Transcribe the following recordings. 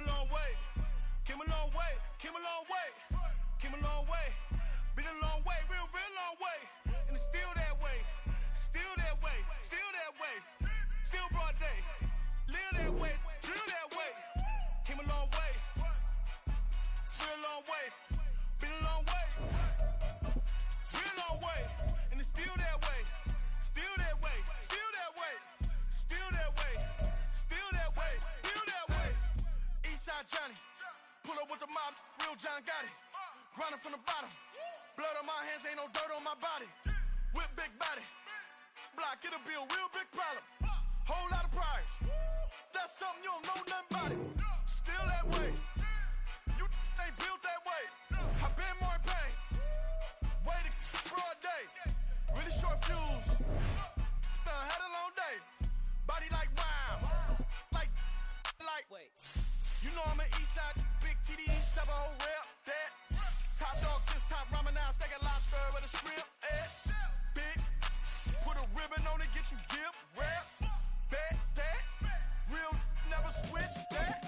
long way, came a long way, came a long way, came a long way. Been a long way, real long way. And it's still that way, still that way, still that way. Still broad day, live that way, drill that way. Came a long way, real long way. Been a long way, real long way. And it's still that way, still that way, still that way, still that way, still that way, still that way. Eastside Johnny, pull up with the mob, real John Gotti. Grinding from the bottom, blood on my hands, ain't no dirt on my body. Whip big body, block, it'll be a real big problem. Whole lot of prize, that's something you don't know nothing about it. Still that way, you ain't built that way. I been more in pain, way to broad day. Really short fuse, had a long day. Body like wow, like. Wait. You know I'm an Eastside, big TDE, step a whole rep, that. Top dog since top ramen now, steak and lobster with a shrimp, big, put a ribbon on it, get you gift, rap, bet, that. Real, never switch, that.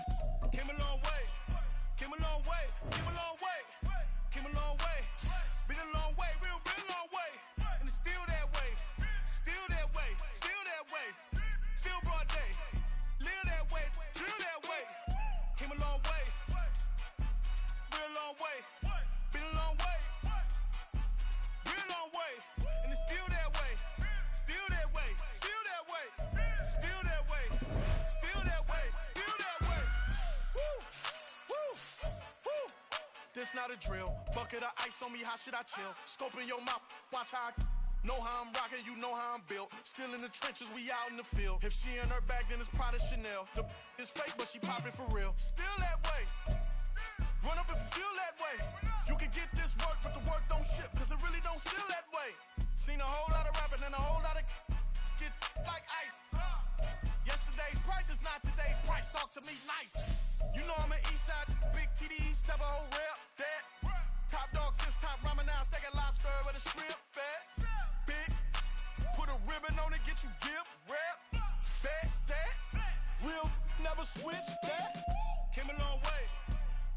Came a long way, came a long way, came a long way, came a long way. Been a long way, real long way. And it's still that way, still that way, still that way. Still broad day, live that way, drill that way. Came a long way, real long way. Been a long way, real long way. And it's still that way, still that way, still that way, still that way, still that way, still that way. Woo, woo, woo. This not a drill, bucket of ice on me, how should I chill? Scoping your mouth, watch how I know how I'm rocking, you know how I'm built. Still in the trenches, we out in the field. If she in her bag, then it's Prada Chanel. The is fake, but she poppin' for real. Still that way, run up if you feel that way. You can get this work, but the work don't ship, cause it really don't feel that way. Seen a whole lot of rapping and a whole lot of get like ice. Yesterday's price is not today's price, talk to me nice. You know I'm an Eastside, big TDE, step a whole rep, that. Top dog since top ramen now, steak and lobster with a shrimp, fat. Big, put a ribbon on it, get you gift, rap, bet, that. Real, never switch, that. Came a long way,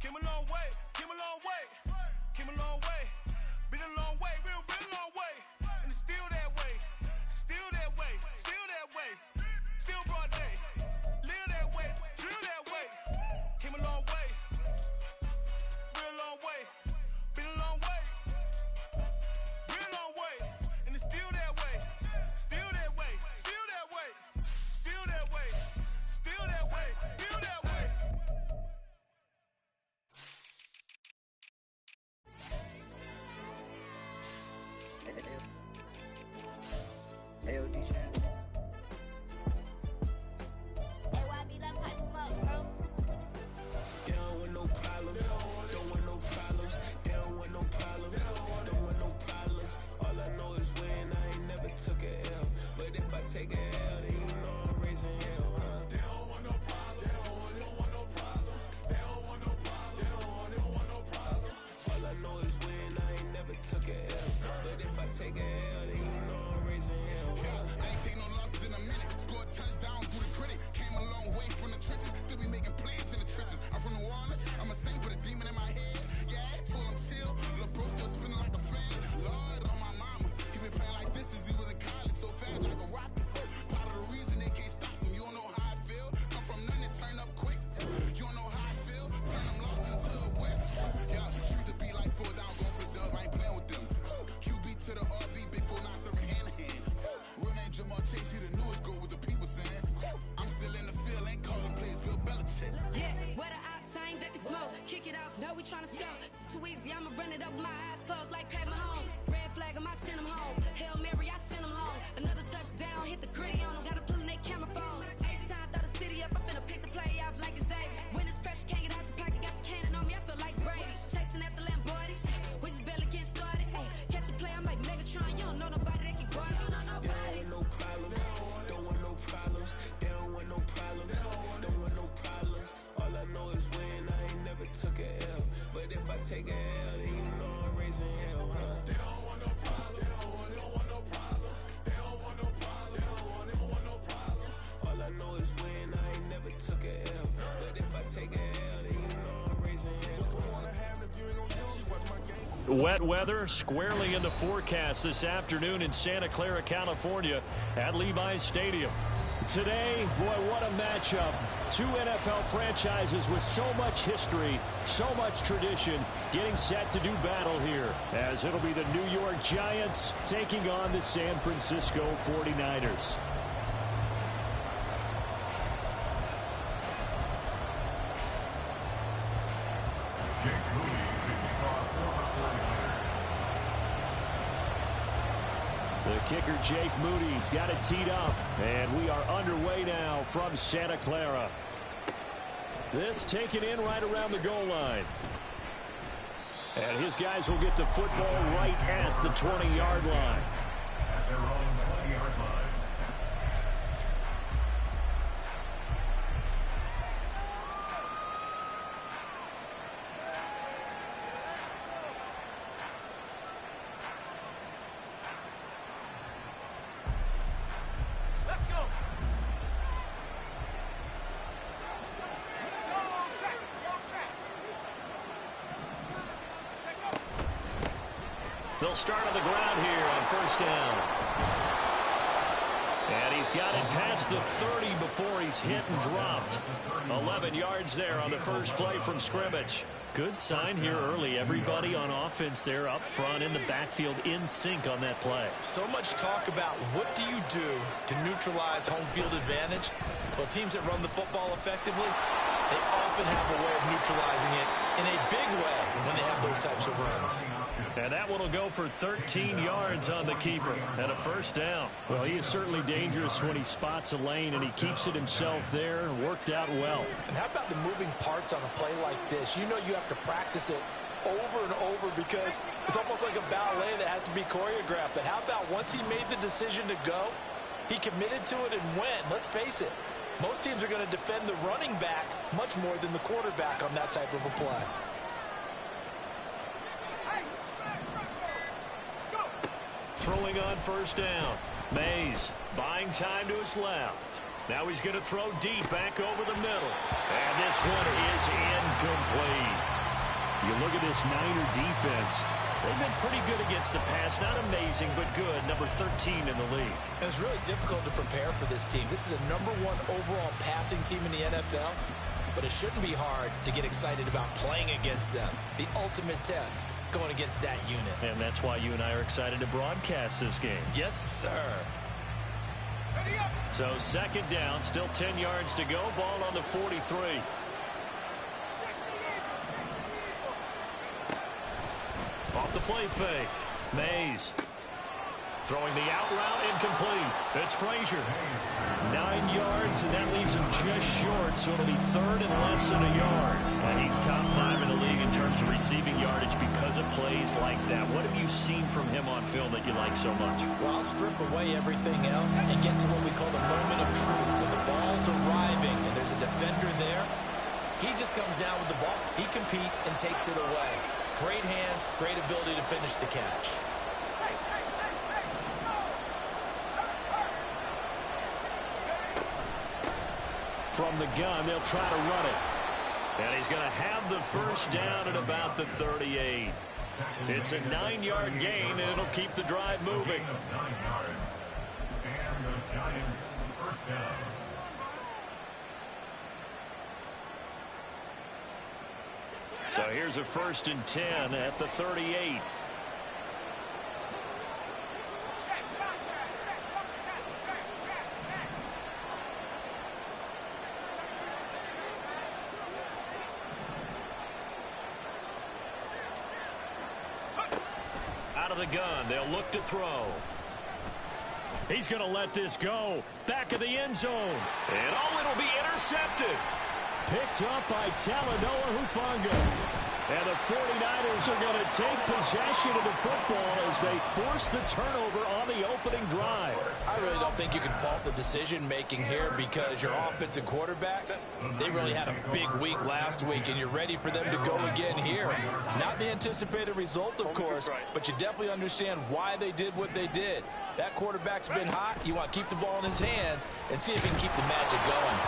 came a long way, came a long way, came a long way. Been a long way, real long way. And it's still that way, still that way, still that way. Still broad day, live that way, drill that way. Came a long way, real long way. Been a long way, real long way. And it's still that way, still that way, still that way, still that way, still that way, still that way. LD Chat. AYD, let's pipe them up, bro. They don't want no problems, don't want no problems. They don't want no problems, don't want no problems. All I know is when I ain't never took a L. But if I take a L, then you know I'm raising hell, huh? They don't want no problems, they don't want no problems. They don't want no problems, they don't want no problems. All I know is when I ain't never took a L. But if I take a L, then you know I'm raising hell, huh? Yeah, I ain't take no losses in a minute. Scored touchdown through the critic. Came a long way from the trenches. Still be making plays in the trenches. I'm from New Orleans. I'm a saint with a demon in my head. Yeah, I told him chill. Lil' bro still spinning like a fan. Lord on my mama. He been playing like this since he was in college. So fast like a rocket. Part of the reason they can't stop him. You don't know how I feel. Come from nothing, turn up quick. You don't know how I feel. Turn them losses into a whip. Yeah, treat the beat like 4 down. Go for the dub. I ain't playing with them. QB to the RB. Big 4-9 serving hand to hand. Real name Jamal Chase. He the newest go with the people saying. I'm still in the field. Ain't calling plays. Bill Belichick. Yeah, where the ops, I ain't ducking smoke. Kick it off, no, we tryna score. Too easy, I'ma run it up with my eyes closed like Pat Mahomes. Red flag, I send him home. Hail Mary, I send him long. Another touchdown, hit the gritty on him. Gotta pull in their camera phone. H-time, throw the city up. I'm finna pick the play off like it's Xavier. When it's pressure, can't get out the pocket. Got the cannon on me, I feel like Brady. Chasing at the Lamborghini. We just barely getting started. Catch a play, I'm like Megatron. You don't know nobody that can guard. You don't know nobody. They don't want no problems, don't want no problems. They don't want no problems, don't want no problems. All I know is when I ain't never took a L. But if I take a L, then you know I'm raising hell, huh? They don't want no problems, they don't want no problems. They don't want no problems, they don't want no problems. All I know is when I ain't never took a L. But if I take a L, Wet weather squarely in the forecast this afternoon in Santa Clara, California at Levi's Stadium. Today, boy, what a matchup. Two NFL franchises with so much history, so much tradition, getting set to do battle here, as it'll be the New York Giants taking on the San Francisco 49ers. The kicker, Jake Moody's got it teed up, and we are underway now from Santa Clara. This taken in right around the goal line. And his guys will get the football right at the 20-yard line. At their own 20-yard line. They'll start on the ground here on first down. And he's got it past the 30 before he's hit and dropped. 11 yards there on the first play from scrimmage. Good sign here early. Everybody on offense there up front in the backfield in sync on that play. So much talk about what do you do to neutralize home field advantage? Well, teams that run the football effectively, they often have a way of neutralizing it in a big way when they have those types of runs. And that one will go for 13 yards on the keeper and a first down. Well, he is certainly dangerous when he spots a lane, and he keeps it himself there and worked out well. And how about the moving parts on a play like this? You know you have to practice it over and over because it's almost like a ballet that has to be choreographed. But how about once he made the decision to go, he committed to it and went. Let's face it, most teams are going to defend the running back much more than the quarterback on that type of a play. Throwing on first down. Mays buying time to his left. Now he's going to throw deep back over the middle. And this one is incomplete. You look at this Niner defense. They've been pretty good against the pass. Not amazing, but good. Number 13 in the league. And it's really difficult to prepare for this team. This is the #1 overall passing team in the NFL. But it shouldn't be hard to get excited about playing against them. The ultimate test going against that unit. And that's why you and I are excited to broadcast this game. Yes, sir. So second down, still 10 yards to go. Ball on the 43. Off the play fake. Mays throwing the out route, incomplete. It's Frazier. 9 yards, and that leaves him just short, so it'll be third and less than a yard. And he's top 5 in the league in terms of receiving yardage because of plays like that. What have you seen from him on film that you like so much? Well, I'll strip away everything else and get to what we call the moment of truth. When the ball's arriving and there's a defender there, he just comes down with the ball. He competes and takes it away. Great hands, great ability to finish the catch. From the gun, they'll try to run it. And he's going to have the first down at about the 38. It's a 9-yard gain, and it'll keep the drive moving. 9 yards. And the Giants first down. So here's a 1st and 10 at the 38. Out of the gun, they'll look to throw. He's going to let this go. Back of the end zone. And it'll be intercepted. Picked up by Talanoa Hufanga. And the 49ers are going to take possession of the football as they force the turnover on the opening drive. I really don't think you can fault the decision-making here because your offensive quarterback, they really had a big week last week, and you're ready for them to go again here. Not the anticipated result, of course, but you definitely understand why they did what they did. That quarterback's been hot. You want to keep the ball in his hands and see if he can keep the magic going.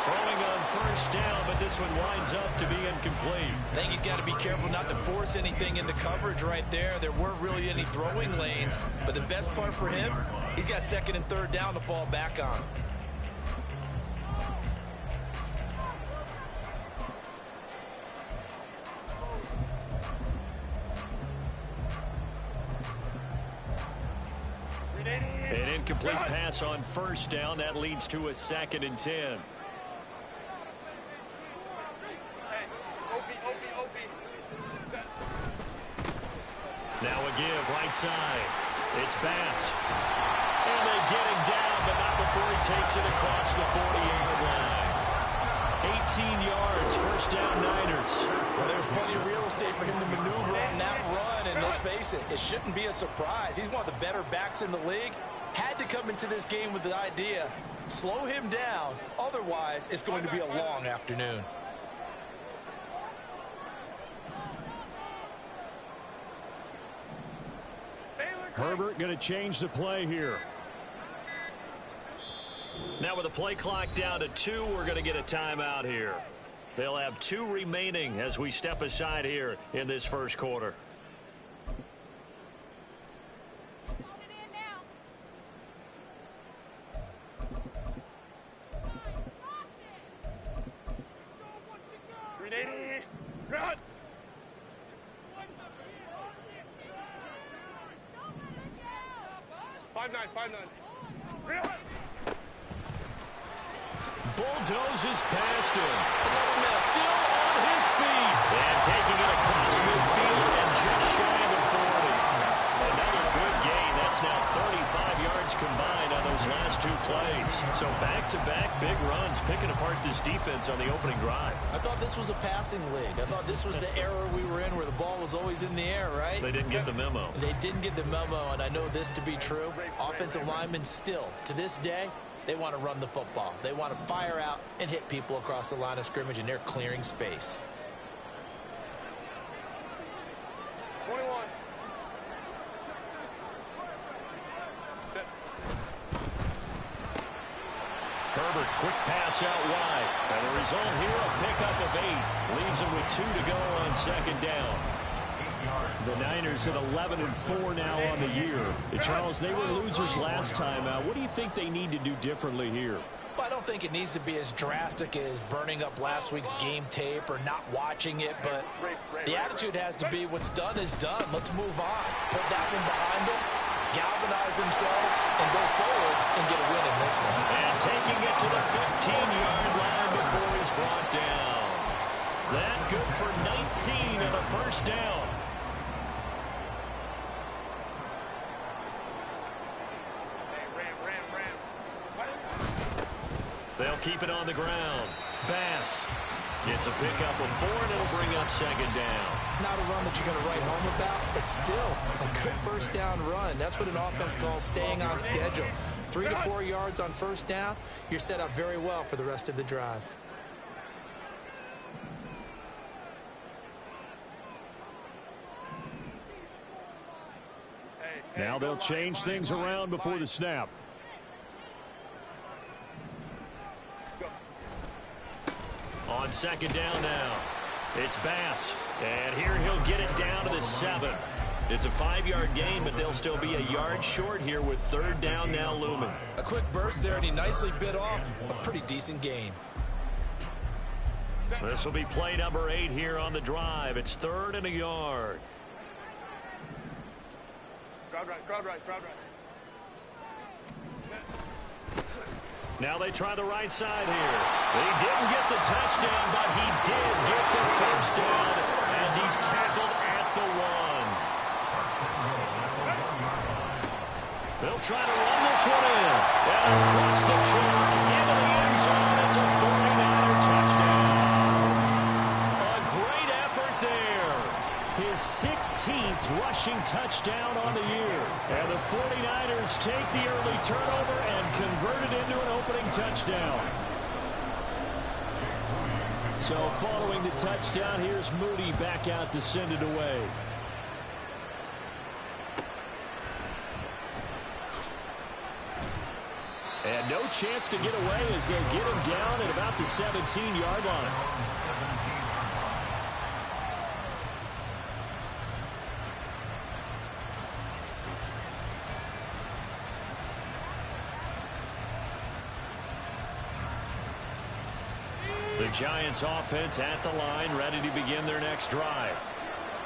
Throwing on first down, but this one winds up to be incomplete. I think he's got to be careful not to force anything into coverage right there. There weren't really any throwing lanes, but the best part for him, he's got second and third down to fall back on. An incomplete pass on first down. That leads to a 2nd and 10. Now a give right side. It's Bass. And they get him down, but not before he takes it across the 40-yard line. 18 yards, first down Niners. Well, there's plenty of real estate for him to maneuver on that run, and let's face it, it shouldn't be a surprise. He's one of the better backs in the league. Had to come into this game with the idea, slow him down, otherwise it's going to be a long afternoon. Herbert going to change the play here. Now with the play clock down to 2, we're going to get a timeout here. They'll have 2 remaining as we step aside here in this first quarter. Bulldozes past him. Another miss. Still on his feet. And taking it across midfield and just shy of 40. Another good gain. That's now 35 yards combined on those last 2 plays. So back-to-back big runs, picking apart this defense on the opening drive. I thought this was a passing league. I thought this was the era we were in where the ball was always in the air, right? They didn't get the memo. They didn't get the memo, and I know this to be true. Offensive linemen still, to this day, they want to run the football. They want to fire out and hit people across the line of scrimmage, and they're clearing space. 21. Herbert, quick pass out wide. And the result here, a pickup of 8. Leaves him with 2 to go on 2nd down. The Niners at 11-4 now on the year. Charles, they were losers last time out. What do you think they need to do differently here? Well, I don't think it needs to be as drastic as burning up last week's game tape or not watching it, but the attitude has to be what's done is done. Let's move on. Put that one behind them, galvanize themselves, and go forward and get a win in this one. And taking it to the 15-yard line before he's brought down. That good for 19 on a first down. They'll keep it on the ground. Bass gets a pickup of 4, and it'll bring up 2nd down. Not a run that you're going to write home about. It's still a good first down run. That's what an offense calls staying on schedule. 3 to 4 yards on first down. You're set up very well for the rest of the drive. Now they'll change things around before the snap. On 2nd down now, it's Bass. And here he'll get it down to the 7. It's a 5-yard gain, but they'll still be a yard short here with 3rd down now looming. A quick burst there, and he nicely bit off a pretty decent gain. This will be play number 8 here on the drive. It's 3rd and a yard. Crowd right. Now they try the right side here. He didn't get the touchdown, but he did get the first down as he's tackled at the 1. They'll try to run this one in. And across the chalk into the end zone. It's a 49er touchdown. A great effort there. His 16th rushing touchdown on the year. And the 49ers take the early turnover and convert it into an opening touchdown. So following the touchdown, here's Moody back out to send it away. And no chance to get away as they'll get him down at about the 17-yard line. The Giants offense at the line, ready to begin their next drive.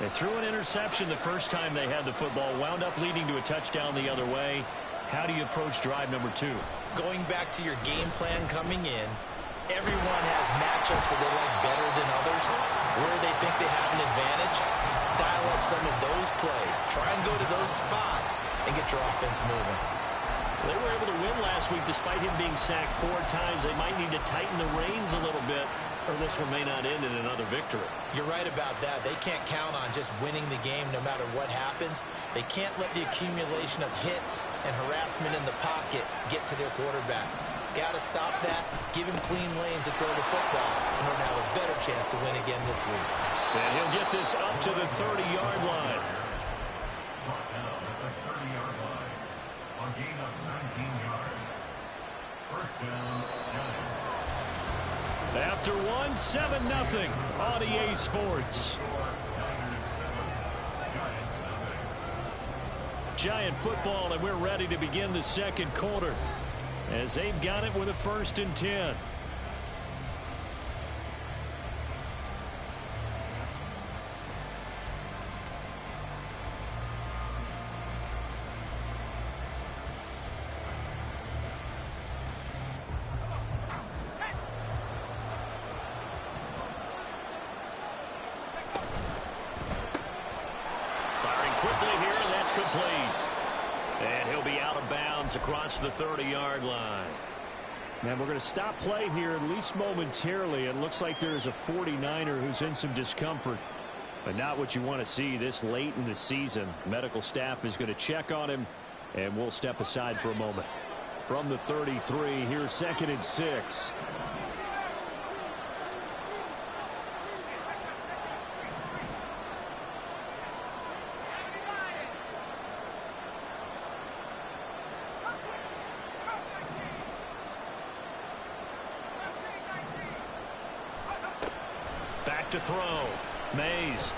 They threw an interception the first time they had the football, wound up leading to a touchdown the other way. How do you approach drive number 2? Going back to your game plan coming in, everyone has matchups that they like better than others. Where they think they have an advantage, dial up some of those plays. Try and go to those spots and get your offense moving. They were able to win last week despite him being sacked 4 times. They might need to tighten the reins a little bit, or this one may not end in another victory. You're right about that. They can't count on just winning the game no matter what happens. They can't let the accumulation of hits and harassment in the pocket get to their quarterback. Got to stop that, give him clean lanes to throw the football in order to have a better chance to win again this week. And he'll get this up to the 30-yard line. After one, 7-0 on EA Sports. Giant football, and we're ready to begin the second quarter as they've got it with a 1st and 10. Across the 30-yard line. And we're going to stop play here at least momentarily. It looks like there's a 49er who's in some discomfort, but not what you want to see this late in the season. Medical staff is going to check on him, and we'll step aside for a moment. From the 33, here's 2nd and 6. To throw. Mays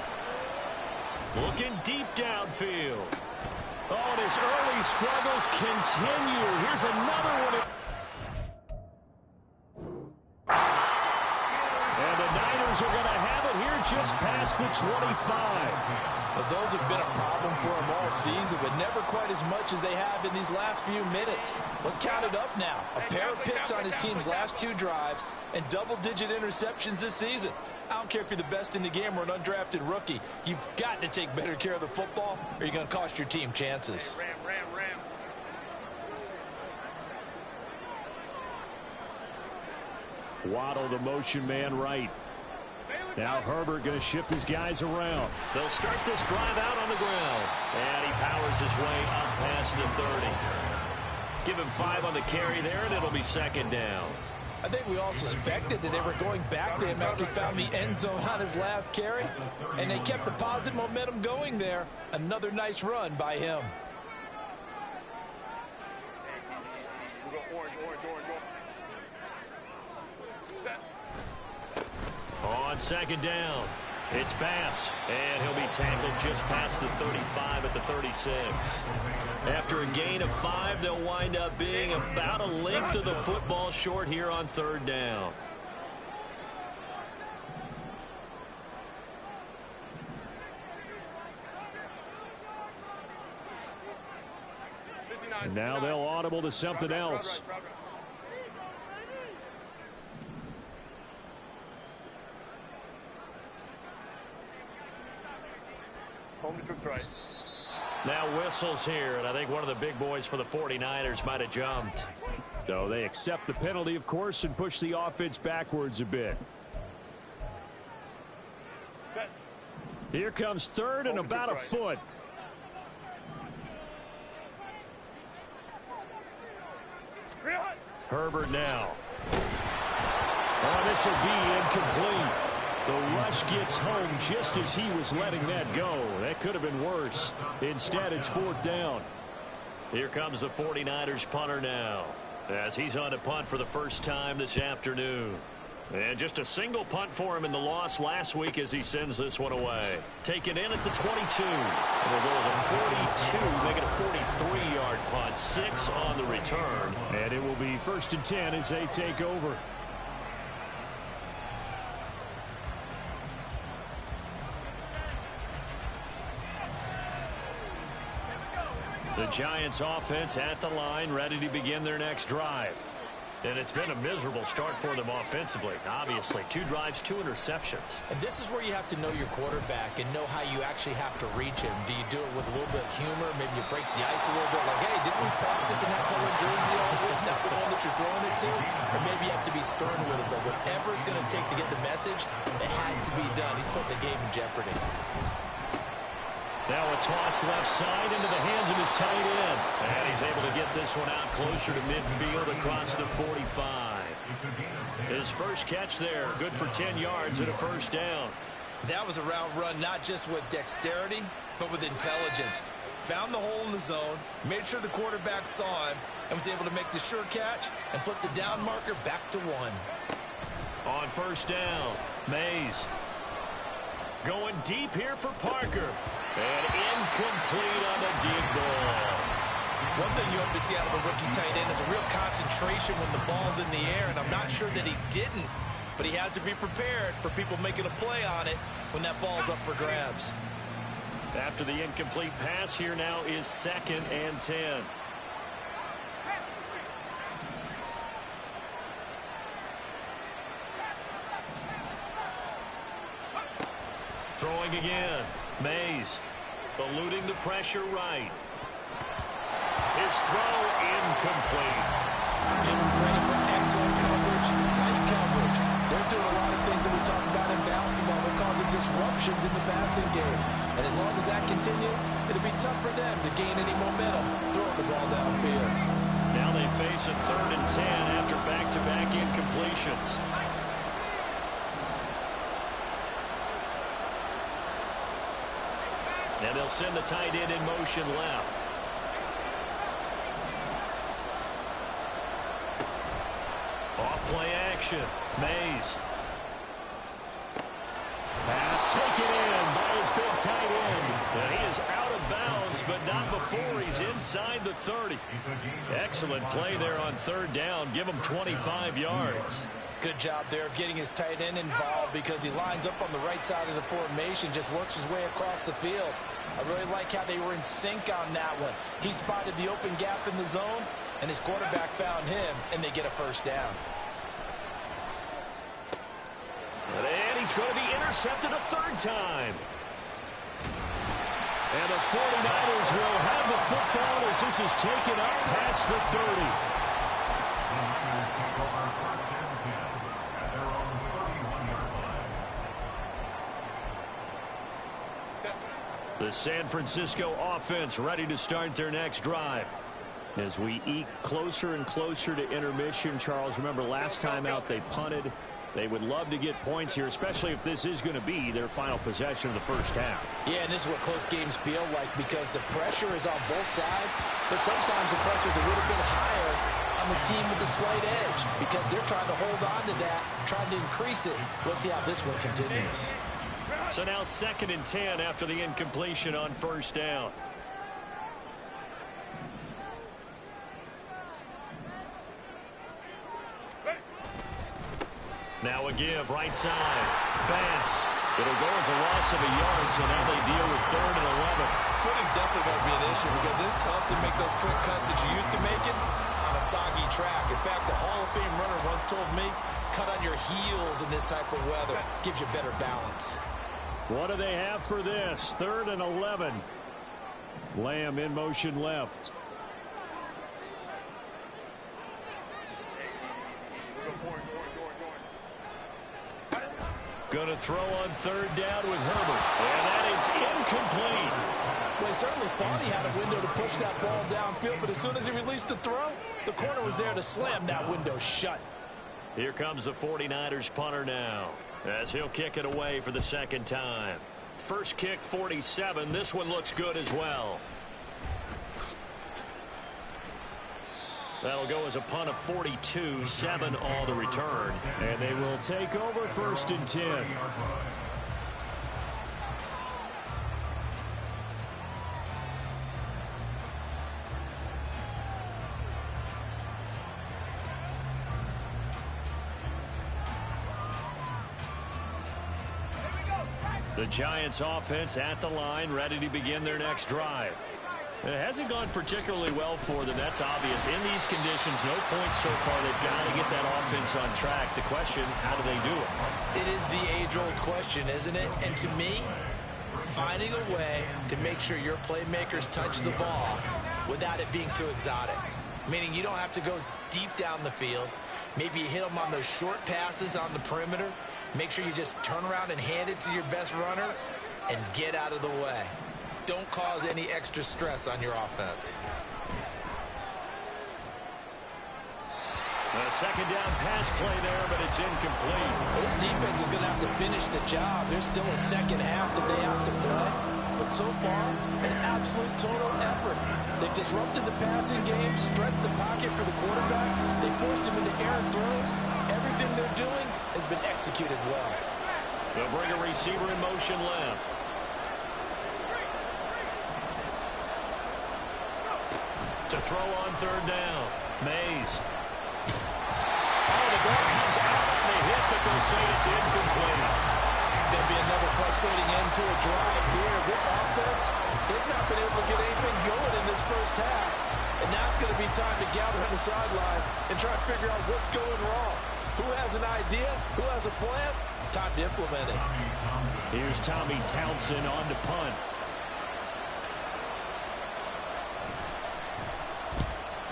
looking deep downfield. Oh, and his early struggles continue. Here's another one. And the Niners are going to have it here just past the 25. Well, those have been a problem for them all season, but never quite as much as they have in these last few minutes. Let's count it up now. A pair of picks on his team's last 2 drives and double-digit interceptions this season. I don't care if you're the best in the game or an undrafted rookie. You've got to take better care of the football or you're going to cost your team chances. Waddle, the motion man, right. Now Herbert going to shift his guys around. They'll start this drive out on the ground. And he powers his way up past the 30. Give him 5 on the carry there, and it'll be 2nd down. I think we all suspected that they were going back to him after he found the end zone on his last carry. And they kept the positive momentum going there. Another nice run by him. On 2nd down, it's Bass, and he'll be tackled just past the 35 at the 36. After a gain of 5, they'll wind up being about a length of the football short here on 3rd down. And now they'll audible to something else. Now whistles here, and I think one of the big boys for the 49ers might have jumped. So they accept the penalty, of course, and push the offense backwards a bit. Here comes 3rd and about a foot. Herbert now. Oh, this will be incomplete. The rush gets home just as he was letting that go. That could have been worse. Instead, it's 4th down. Here comes the 49ers punter now. as he's on a punt for the first time this afternoon. And just a single punt for him in the loss last week as he sends this one away. Taken in at the 22. And it goes a 42, making a 43-yard punt. 6 on the return. And it will be 1st and 10 as they take over. The Giants offense at the line, ready to begin their next drive. And it's been a miserable start for them offensively. Obviously, 2 drives, 2 interceptions. And this is where you have to know your quarterback and know how you actually have to reach him. Do you do it with a little bit of humor? Maybe you break the ice a little bit like, hey, didn't we practice in that colored jersey all week? Not the one that you're throwing it to? Or maybe you have to be stern with it. But whatever it's going to take to get the message, it has to be done. He's putting the game in jeopardy. Now a toss left side into the hands of his tight end. And he's able to get this one out closer to midfield across the 45. His first catch there, good for 10 yards and a first down. That was a route run not just with dexterity, but with intelligence. Found the hole in the zone, made sure the quarterback saw him, and was able to make the sure catch and flip the down marker back to 1. On first down, Mays going deep here for Parker. And incomplete on the deep ball. One thing you hope to see out of a rookie tight end is a real concentration when the ball's in the air, and I'm not sure that he didn't, but he has to be prepared for people making a play on it when that ball's up for grabs. After the incomplete pass, here now is 2nd and 10. Throwing again. Mays eluding the pressure right. His throw incomplete. Give him credit for excellent coverage, tight coverage. They're doing a lot of things that we talk about in basketball. They're causing disruptions in the passing game. And as long as that continues, it'll be tough for them to gain any momentum throwing the ball downfield. Now they face a 3rd and 10 after back-to-back incompletions. And they'll send the tight end in motion left. Off play action. Mays. Pass taken in by his big tight end. And he is out of bounds, but not before he's inside the 30. Excellent play there on 3rd down. Give him 25 yards. Good job there of getting his tight end involved because he lines up on the right side of the formation, just works his way across the field. I really like how they were in sync on that one. He spotted the open gap in the zone, and his quarterback found him, and they get a first down. And he's going to be intercepted a 3rd time. And the 49ers will have the football as this is taken up past the 30. The San Francisco offense ready to start their next drive. As we eke closer and closer to intermission, Charles, remember last time out they punted. They would love to get points here, especially if this is going to be their final possession of the first half. Yeah, and this is what close games feel like because the pressure is on both sides, but sometimes the pressure is a little bit higher on the team with the slight edge because they're trying to hold on to that, trying to increase it. Let's see how this one continues. So now 2nd and 10 after the incompletion on first down. Now a give right side. Bance. It'll go as a loss of a yard, so now they deal with 3rd and 11. Footing's definitely going to be an issue because it's tough to make those quick cuts that you're used to making on a soggy track. In fact, the Hall of Fame runner once told me, cut on your heels in this type of weather. Gives you better balance. What do they have for this? 3rd and 11. Lamb in motion left. Going to throw on 3rd down with Herbert. And that is incomplete. Well, he certainly thought he had a window to push that ball downfield, but as soon as he released the throw, the corner was there to slam that window shut. Here comes the 49ers punter now, as he'll kick it away for the 2nd time. First kick, 47. This one looks good as well. That'll go as a punt of 42, 7 on the return. And they will take over 1st and 10. The Giants offense at the line, ready to begin their next drive. It hasn't gone particularly well for them. That's obvious. In these conditions, no points so far. They've got to get that offense on track. The question, how do they do it? It is the age-old question, isn't it? And to me, finding a way to make sure your playmakers touch the ball without it being too exotic. Meaning you don't have to go deep down the field. Maybe you hit them on those short passes on the perimeter. Make sure you just turn around and hand it to your best runner and get out of the way. Don't cause any extra stress on your offense. A second down pass play there, but it's incomplete. Well, this defense is going to have to finish the job. There's still a second half that they have to play. But so far, an absolute total effort. They've disrupted the passing game, stressed the pocket for the quarterback. They forced him into errant throws. Everything they're doing has been executed well. They'll bring a receiver in motion left. To throw on 3rd down. Mays. Oh, the ball comes out on the hit, but they'll say it's incomplete. It's going to be another frustrating end to a drive here. This offense, they've not been able to get anything going in this first half. And now it's going to be time to gather on the sideline and try to figure out what's going wrong. Who has an idea? Who has a plan? Time to implement it. Here's Tommy Townsend on to punt.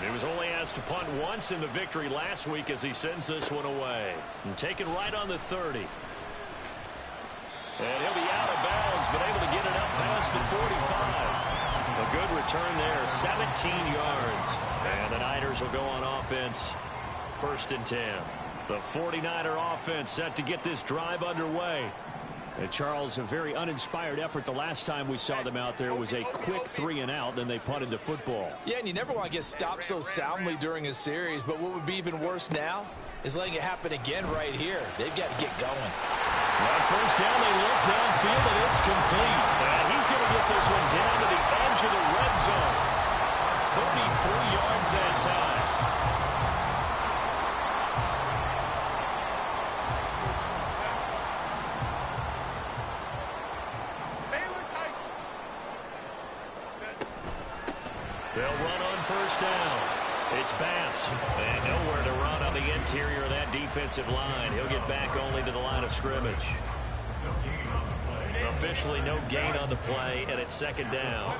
He was only asked to punt once in the victory last week as he sends this one away. And taken right on the 30. And he'll be out of bounds, but able to get it up past the 45. A good return there, 17 yards. And the Niners will go on offense, 1st and 10. The 49er offense set to get this drive underway. And Charles, a very uninspired effort. The last time we saw them out there was a quick 3-and-out, then they punted the football. Yeah, and you never want to get stopped so soundly during a series, but what would be even worse now is letting it happen again right here. They've got to get going. On 1st down, they look downfield, and it's complete. And he's going to get this one down to the edge of the red zone. 33 yards that time. They'll run on 1st down. It's Bass. And nowhere to run on the interior of that defensive line. He'll get back only to the line of scrimmage. Officially no gain on the play, and it's 2nd down.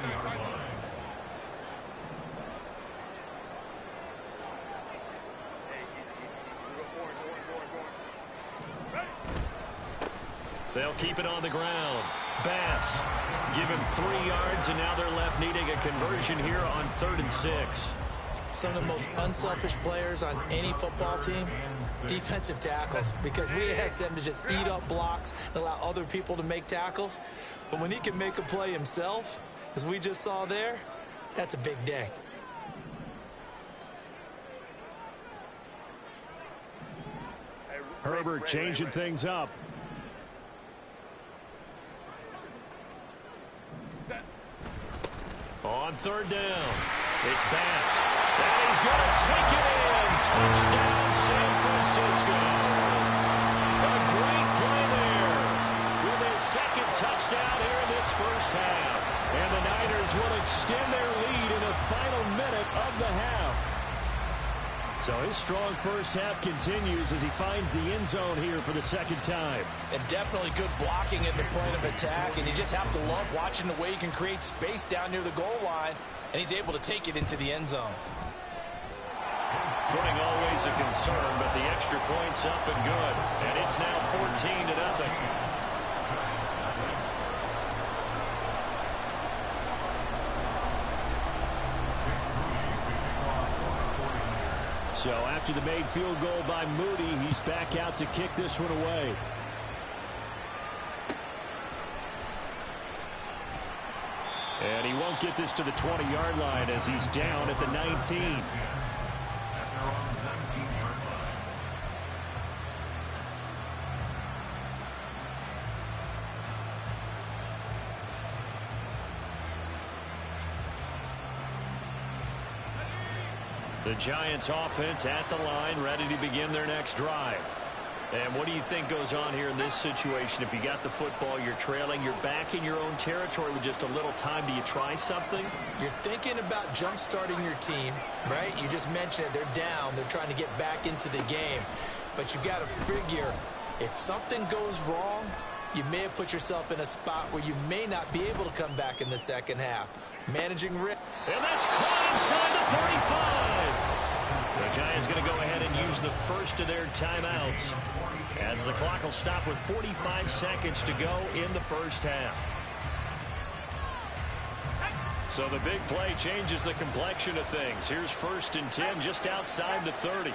They'll keep it on the ground. Bass, give him 3 yards, and now they're left needing a conversion here on 3rd and 6. Some of the most unselfish players on any football team, defensive tackles, because we ask them to just eat up blocks and allow other people to make tackles. But when he can make a play himself, as we just saw there, that's a big day. Herbert changing things up. On 3rd down, it's Bass. And he's going to take it in. Touchdown, San Francisco. A great play there with his 2nd touchdown here in this first half. And the Niners will extend their lead in the final minute of the half. So his strong first half continues as he finds the end zone here for the 2nd time. And definitely good blocking at the point of attack, and you just have to love watching the way he can create space down near the goal line, and he's able to take it into the end zone. Footing always a concern, but the extra point's up and good. And it's now 14-0. So after the made field goal by Moody, he's back out to kick this one away. And he won't get this to the 20-yard line as he's down at the 19. The Giants offense at the line, ready to begin their next drive. And what do you think goes on here in this situation? If you got the football, you're trailing, you're back in your own territory with just a little time. Do you try something? You're thinking about jump-starting your team, right? You just mentioned it. They're down. They're trying to get back into the game. But you got to figure, if something goes wrong, you may have put yourself in a spot where you may not be able to come back in the second half. Managing risk. And that's caught inside the 35. The Giants going to go ahead and use the first of their timeouts, as the clock will stop with 45 seconds to go in the first half. So the big play changes the complexion of things. Here's 1st and 10 just outside the 30.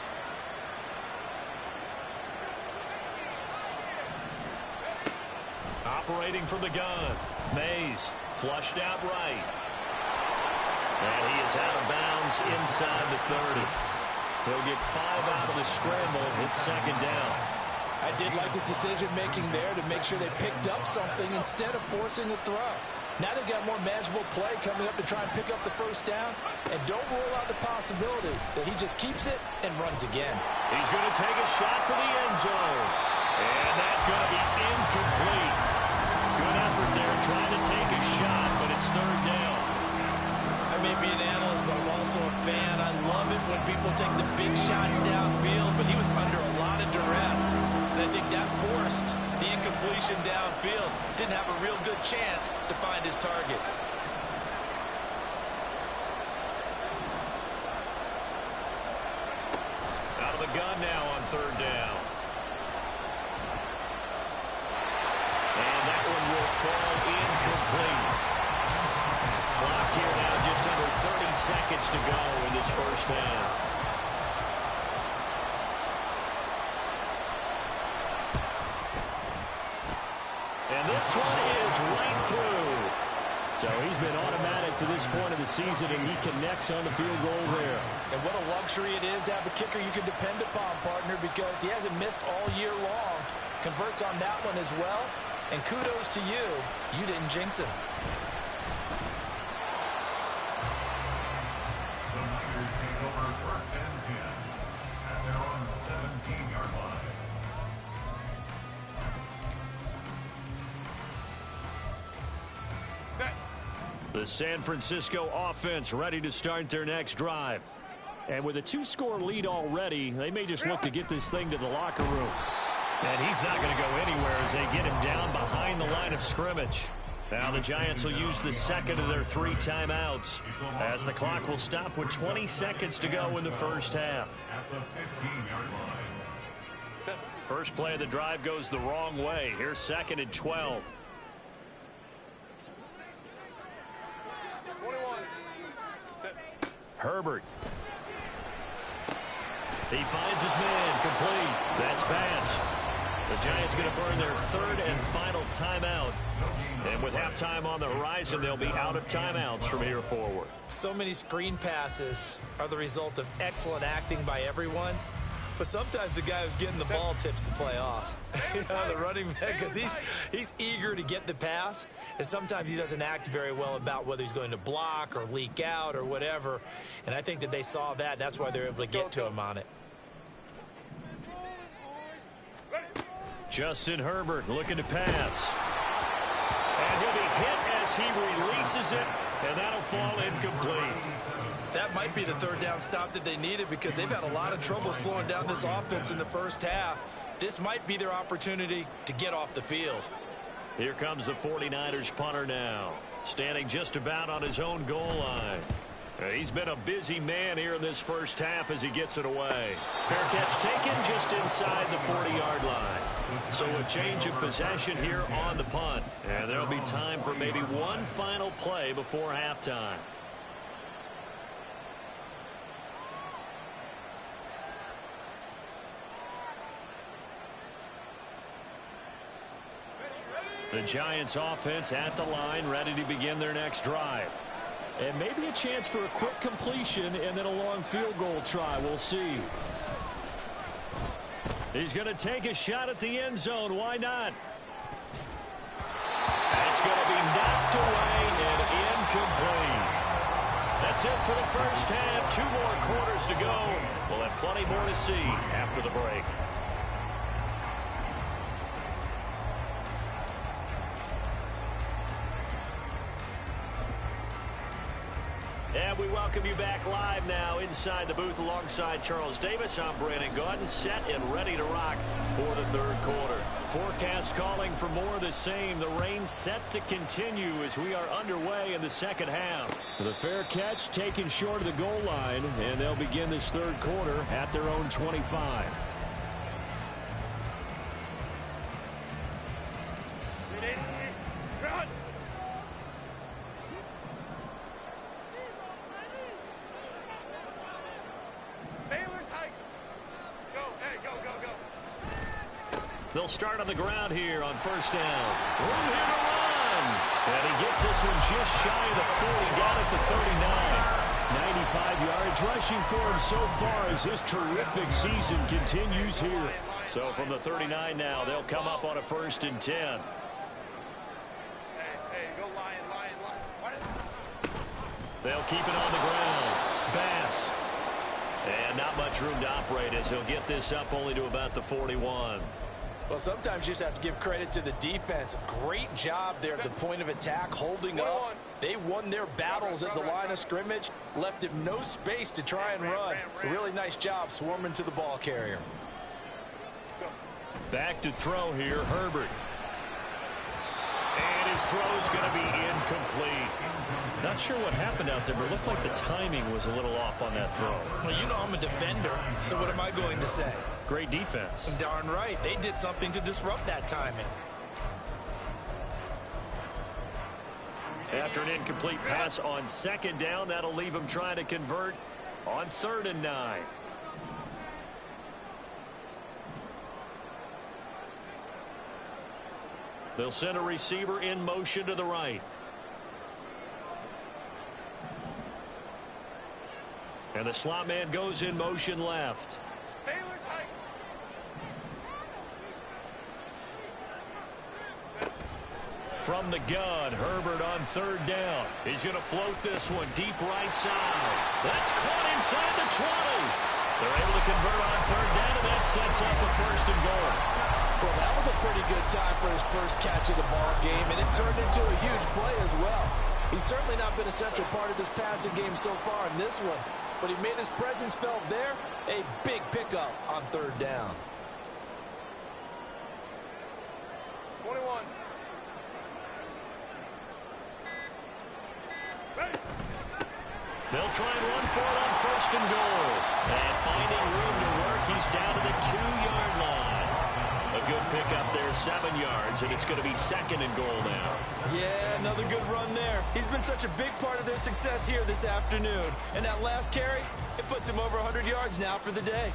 Operating from the gun, Mays flushed out right. And he is out of bounds inside the 30. He'll get 5 out of the scramble. It's 2nd down. I did like his decision-making there to make sure they picked up something instead of forcing the throw. Now they've got more manageable play coming up to try and pick up the 1st down. And don't rule out the possibility that he just keeps it and runs again. He's going to take a shot for the end zone. And that's going to be incomplete. Good effort there trying to take a shot, but it's 3rd down. I may be an analyst, but I'm also a fan. I love it when people take the big shots downfield, but he was under a lot of duress. And I think that forced the incompletion downfield. Didn't have a real good chance to find his target. Out of the gun now on 3rd down. And that one will fall incomplete. Clock here now just under 30 seconds to go in this first half. And this one is right through. So he's been automatic to this point of the season, and he connects on the field goal there. And what a luxury it is to have a kicker you can depend upon, partner, because he hasn't missed all year long. Converts on that one as well. And kudos to you. You didn't jinx him. The San Francisco offense ready to start their next drive. And with a 2-score lead already, they may just look to get this thing to the locker room. And he's not going to go anywhere as they get him down behind the line of scrimmage. Now the Giants will use the 2nd of their 3 timeouts, as the clock will stop with 20 seconds to go in the first half. First play of the drive goes the wrong way. Here's 2nd and 12. Herbert. He finds his man, complete. That's Bats. The Giants going to burn their 3rd and final timeout. And with halftime on the horizon, they'll be out of timeouts from here forward. So many screen passes are the result of excellent acting by everyone. But sometimes the guy who's getting the ball tips the play off. The running back, because he's eager to get the pass. And sometimes he doesn't act very well about whether he's going to block or leak out or whatever. And I think that they saw that, and that's why they're able to get to him on it. Justin Herbert looking to pass. And he'll be hit as he releases it, and that'll fall incomplete. That might be the 3rd down stop that they needed, because they've had a lot of trouble slowing down this offense in the first half. This might be their opportunity to get off the field. Here comes the 49ers punter now, standing just about on his own goal line. He's been a busy man here in this first half as he gets it away. Fair catch taken just inside the 40-yard line. So a change of possession here on the punt. And there'll be time for maybe one final play before halftime. The Giants offense at the line, ready to begin their next drive. And maybe a chance for a quick completion and then a long field goal try. We'll see. He's going to take a shot at the end zone. Why not? It's going to be knocked away and incomplete. That's it for the first half. 2 more quarters to go. We'll have plenty more to see after the break. And we welcome you back live now inside the booth alongside Charles Davis. I'm Brandon Gaudin, set and ready to rock for the third quarter. Forecast calling for more of the same. The rain set to continue as we are underway in the second half. The fair catch taken short of the goal line, and they'll begin this third quarter at their own 25. They'll start on the ground here on first down. Room here to run. And he gets this one just shy of the 40. Got it to 39. 95 yards rushing for him so far as his terrific season continues here. So from the 39 now, they'll come up on a 1st and 10. Hey, go Lion. They'll keep it on the ground. Bass. And not much room to operate as he'll get this up only to about the 41. Well, sometimes you just have to give credit to the defense. Great job there at the point of attack, holding up. They won their battles at the line of scrimmage, left him no space to try and run. A really nice job swarming to the ball carrier. Back to throw here, Herbert. And his throw's going to be incomplete. Not sure what happened out there, but it looked like the timing was a little off on that throw. Well, you know I'm a defender, so what am I going to say? Great defense. Darn right. They did something to disrupt that timing. After an incomplete pass on 2nd down, that'll leave him trying to convert on 3rd and 9. They'll send a receiver in motion to the right. And the slot man goes in motion left. From the gun, Herbert on 3rd down. He's going to float this one deep right side. That's caught inside the 20. They're able to convert on 3rd down, and that sets up a 1st and goal. Well, that was a pretty good time for his first catch of the ball game, and it turned into a huge play as well. He's certainly not been a central part of this passing game so far in this one, but he made his presence felt there. A big pickup on 3rd down. 21. They'll try and run for it on 1st and goal. And finding room to work, he's down to the 2-yard line. A good pickup there, 7 yards, and it's going to be 2nd and goal now. Yeah, another good run there. He's been such a big part of their success here this afternoon. And that last carry, it puts him over 100 yards now for the day.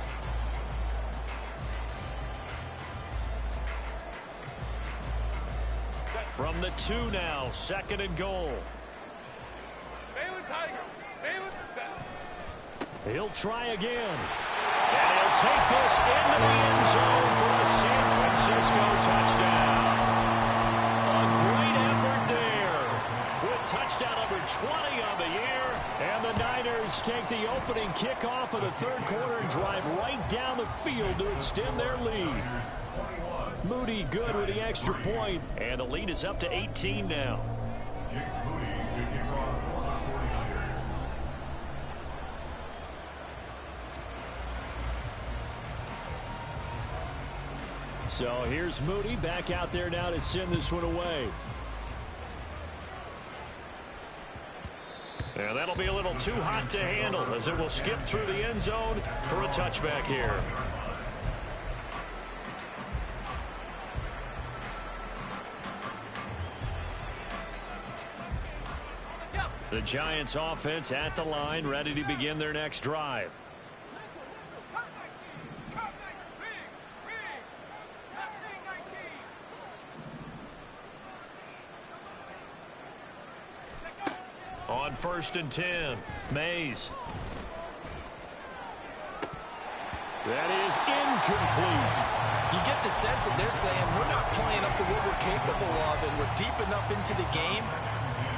From the 2 now, 2nd and goal. Baylor Tiger. Baylor set. He'll try again. And he'll take this into the end zone for a San Francisco touchdown. A great effort there with touchdown number 20 on the year. And the Niners take the opening kickoff of the 3rd quarter and drive right down the field to extend their lead. Moody good with the extra point, and the lead is up to 18 now. So here's Moody back out there now to send this one away. And that'll be a little too hot to handle as it will skip through the end zone for a touchback here. The Giants offense at the line, ready to begin their next drive. On 1st and 10, Mays. That is incomplete. You get the sense that they're saying we're not playing up to what we're capable of, and we're deep enough into the game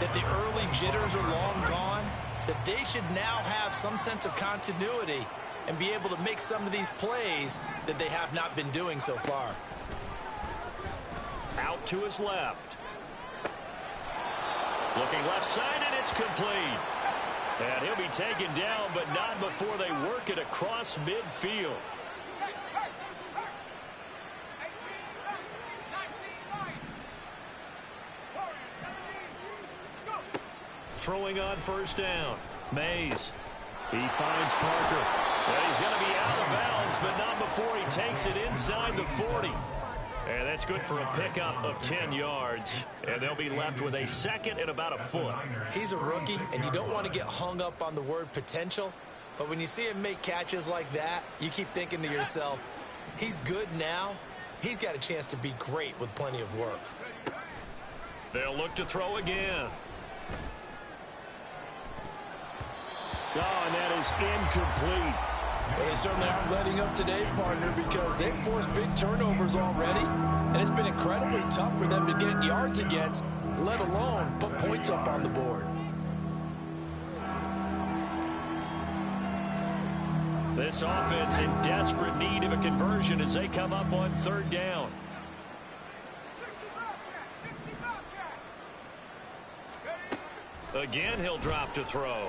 that the early jitters are long gone. that they should now have some sense of continuity and be able to make some of these plays that they have not been doing so far. Out to his left. Looking left side, and it's complete. And he'll be taken down, but not before they work it across midfield. Throwing on first down. Mays. He finds Parker. And he's going to be out of bounds, but not before he takes it inside the 40. And that's good for a pickup of 10 yards. And they'll be left with a second and about a foot. He's a rookie, and you don't want to get hung up on the word potential. But when you see him make catches like that, you keep thinking to yourself, he's good now. He's got a chance to be great with plenty of work. They'll look to throw again. Oh, and that is incomplete. Well, they certainly aren't letting up today, partner, because they've forced big turnovers already, and it's been incredibly tough for them to get yards against, let alone put points up on the board. This offense in desperate need of a conversion as they come up on third down. Again, he'll drop to throw.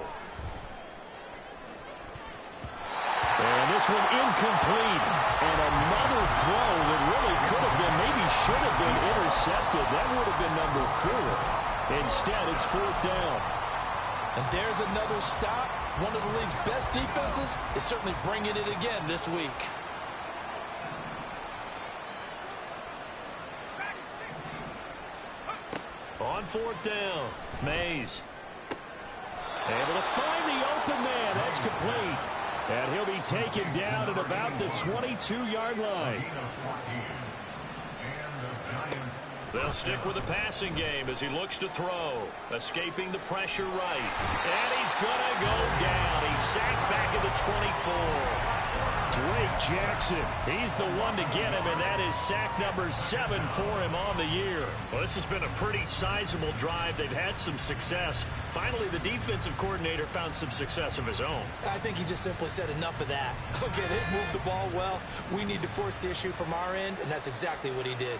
And this one incomplete. And another throw that really could have been, maybe should have been intercepted. That would have been number 4. Instead, it's fourth down. And there's another stop. One of the league's best defenses is certainly bringing it again this week. On fourth down, Mays. Able to find the open man. That's complete. And he'll be taken down at about the 22-yard line. They'll stick with the passing game as he looks to throw. Escaping the pressure right. And he's going to go down. He's sacked back at the 24. Drake Jackson, he's the one to get him, and that is sack number 7 for him on the year. Well, this has been a pretty sizable drive. They've had some success. Finally, the defensive coordinator found some success of his own. I think he just simply said enough of that. Okay, they've moved the ball well. We need to force the issue from our end, and that's exactly what he did.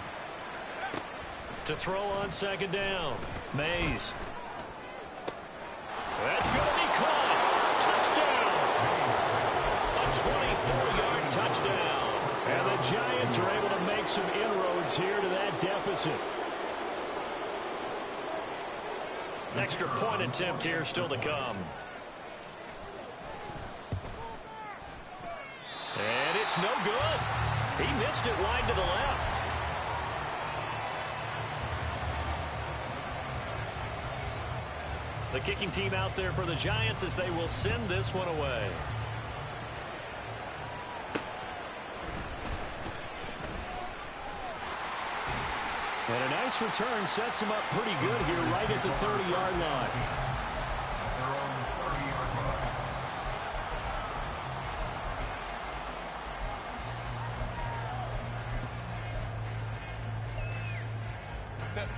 To throw on second down, Mays. That's going to be caught. Touchdown. A 24-yard touchdown. And the Giants are able to make some inroads here to that deficit. An extra point attempt here still to come. And it's no good. He missed it wide to the left. The kicking team out there for the Giants as they will send this one away. And a nice return sets him up pretty good here right at the 30-yard line.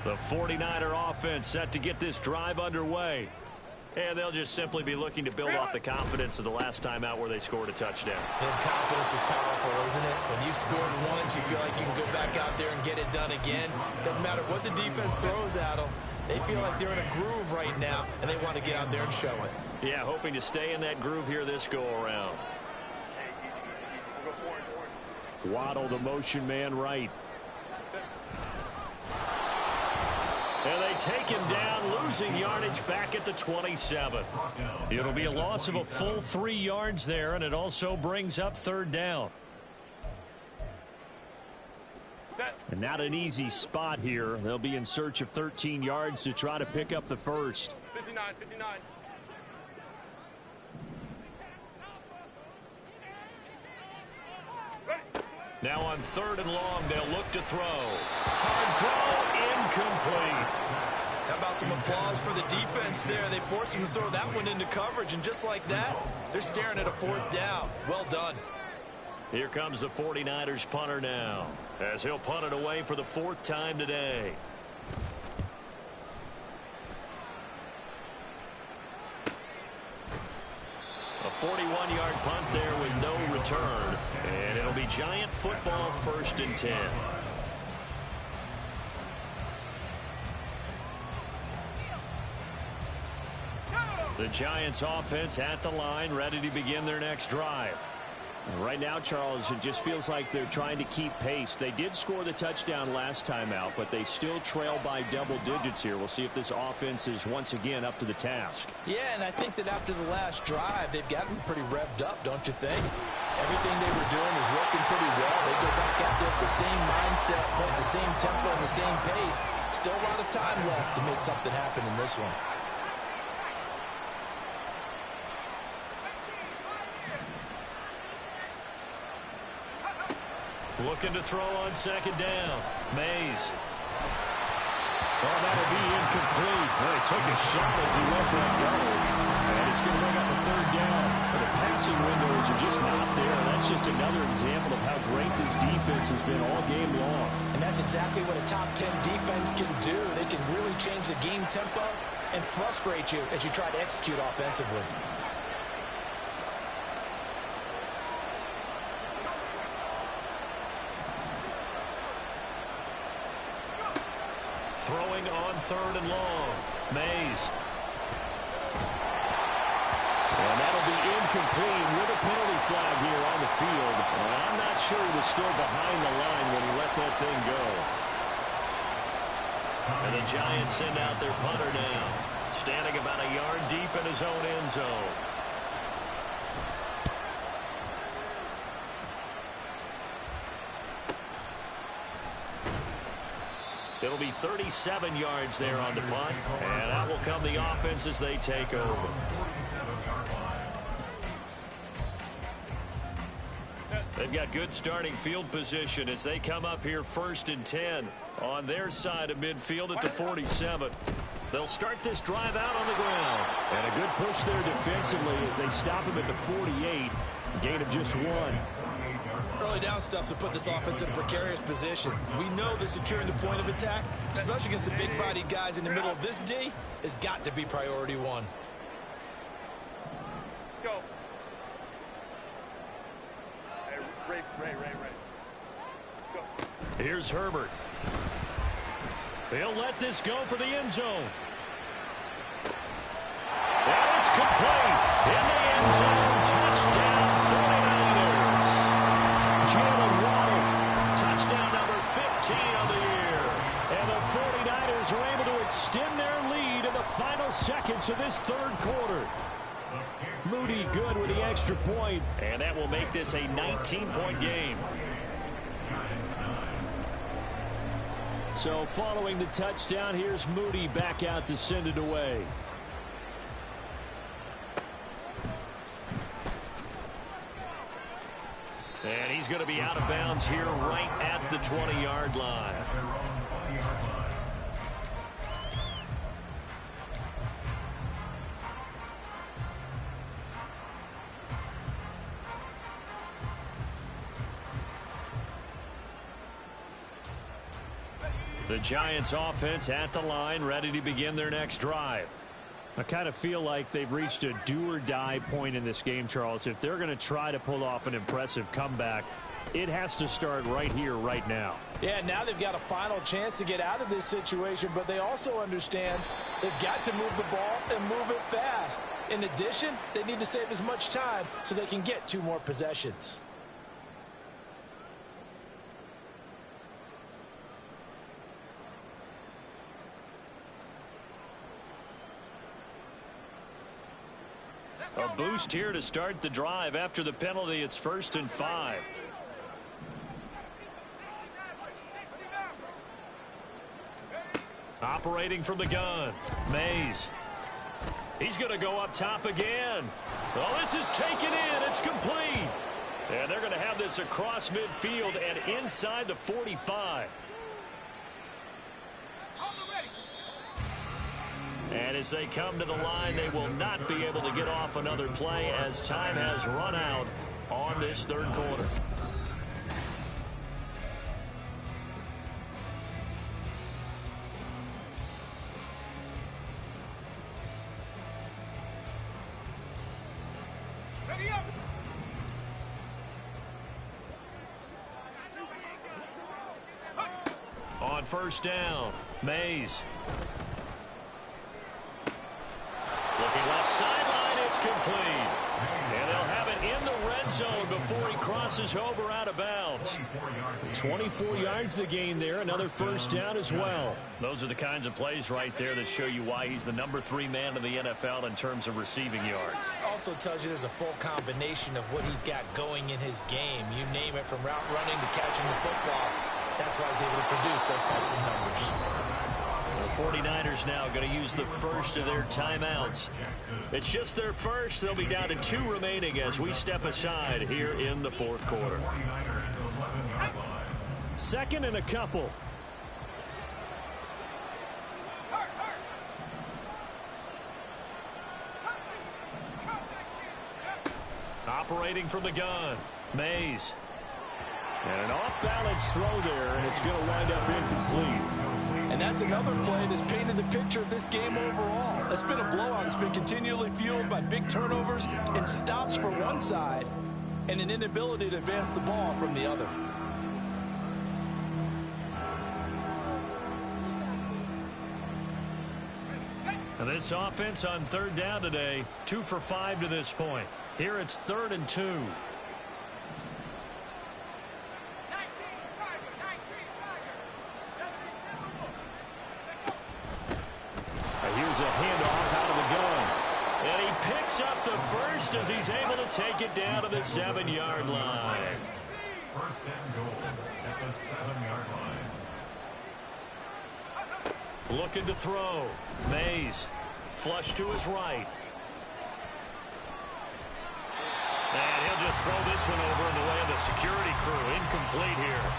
The 49er offense set to get this drive underway. And they'll just simply be looking to build off the confidence of the last time out where they scored a touchdown. And confidence is powerful, isn't it? When you've scored once, you feel like you can go back out there and get it done again. Doesn't matter what the defense throws at them. They feel like they're in a groove right now, and they want to get out there and show it. Yeah, hoping to stay in that groove here this go-around. Waddle, the motion man right. And they take him down, losing yardage back at the 27. It'll be a loss of a full 3 yards there, and it also brings up third down. And not an easy spot here. They'll be in search of 13 yards to try to pick up the first. 59. Now on third and long, they'll look to throw. Hard throw, incomplete. How about some applause for the defense there? They forced him to throw that one into coverage, and just like that, they're staring at a fourth down. Well done. Here comes the 49ers punter now, as he'll punt it away for the 4th time today. 41-yard punt there with no return. And it'll be Giant football, 1st and 10. The Giants offense at the line, ready to begin their next drive. Right now, Charles, it just feels like they're trying to keep pace. They did score the touchdown last time out, but they still trail by double digits here. We'll see if this offense is once again up to the task. Yeah, and I think that after the last drive, they've gotten pretty revved up, don't you think? Everything they were doing is working pretty well. They go back out there with the same mindset, playing the same tempo and the same pace. Still a lot of time left to make something happen in this one. Looking to throw on 2nd down. Mays. Oh, that'll be incomplete. Well, he took a shot as he let that go. And it's going to bring up a 3rd down. But the passing windows are just not there. That's just another example of how great this defense has been all game long. And that's exactly what a top 10 defense can do. They can really change the game tempo and frustrate you as you try to execute offensively. Throwing on 3rd and long. Mays. And that'll be incomplete with a penalty flag here on the field. And I'm not sure he was still behind the line when he let that thing go. And the Giants send out their punter now. Standing about a yard deep in his own end zone. It'll be 37 yards there on the punt, and out will come the offense as they take over. They've got good starting field position as they come up here 1st and 10 on their side of midfield at the 47. They'll start this drive out on the ground. And a good push there defensively as they stop him at the 48. Gain of just 1. Early down stuff to put this offense in a precarious position. We know that securing the point of attack, especially against the big-bodied guys in the middle of this D, has got to be priority 1. Go. Hey, Ray. Go. Here's Herbert. They'll let this go for the end zone. And it's complete. In the end zone. Touchdown 49ers. Jalen Waddle. Touchdown number 15 of the year. And the 49ers are able to extend their lead in the final seconds of this 3rd quarter. Moody good with the extra point. And that will make this a 19-point game. So following the touchdown, here's Moody back out to send it away. And he's going to be out of bounds here right at the 20-yard line. The Giants offense at the line, ready to begin their next drive. I kind of feel like they've reached a do-or-die point in this game, Charles. If they're going to try to pull off an impressive comeback, it has to start right here, right now. Yeah, now they've got a final chance to get out of this situation, but they also understand they've got to move the ball and move it fast. In addition, they need to save as much time so they can get 2 more possessions. A boost here to start the drive. After the penalty, it's 1st and 5. Operating from the gun, Mays. He's going to go up top again. Oh, this is taken in. It's complete. And they're going to have this across midfield and inside the 45. And as they come to the line, they will not be able to get off another play as time has run out on this 3rd quarter. On first down, Mays. Looking left sideline, it's complete. And they'll have it in the red zone before he crosses over out of bounds. 24 yards to gain there, another first down as well. Those are the kinds of plays right there that show you why he's the number 3 man in the NFL in terms of receiving yards. Also tells you there's a full combination of what he's got going in his game. You name it, from route running to catching the football. That's why he's able to produce those types of numbers. The 49ers now going to use the first of their timeouts. It's just their first. They'll be down to 2 remaining as we step aside here in the fourth quarter. Second and a couple. Operating from the gun, Mays. And an off-balance throw there, and it's going to wind up incomplete. And that's another play that's painted the picture of this game overall. It's been a blowout. It's been continually fueled by big turnovers and stops for one side and an inability to advance the ball from the other. And this offense on third down today, 2 for 5 to this point. Here it's 3rd and 2. Here's a handoff out of the gun. And he picks up the first as he's able to take it down to the 7-yard line. First and goal at the 7-yard line. Looking to throw. Mays. Flush to his right. And he'll just throw this one over in the way of the security crew. Incomplete here.